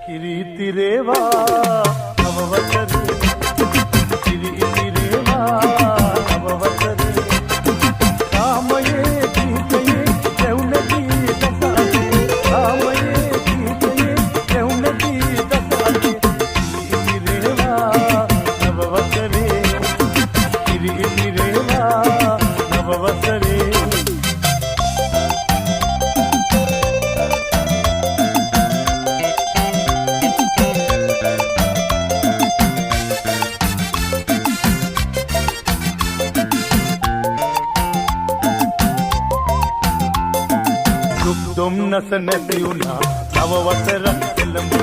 කිරිතිරේවා නවවසරේ කිරිතිරේවා නවවසරේ කාමයේ ගීතයේ දෙවුනදී දසාවේ කාමයේ ගීතයේ දෙවුනදී දසාවේ කිරිතිරේවා නවවසරේ කිරිතිරේවා නවවසරේ දුම්නස නැති වුණා නව වසරක් එළඹ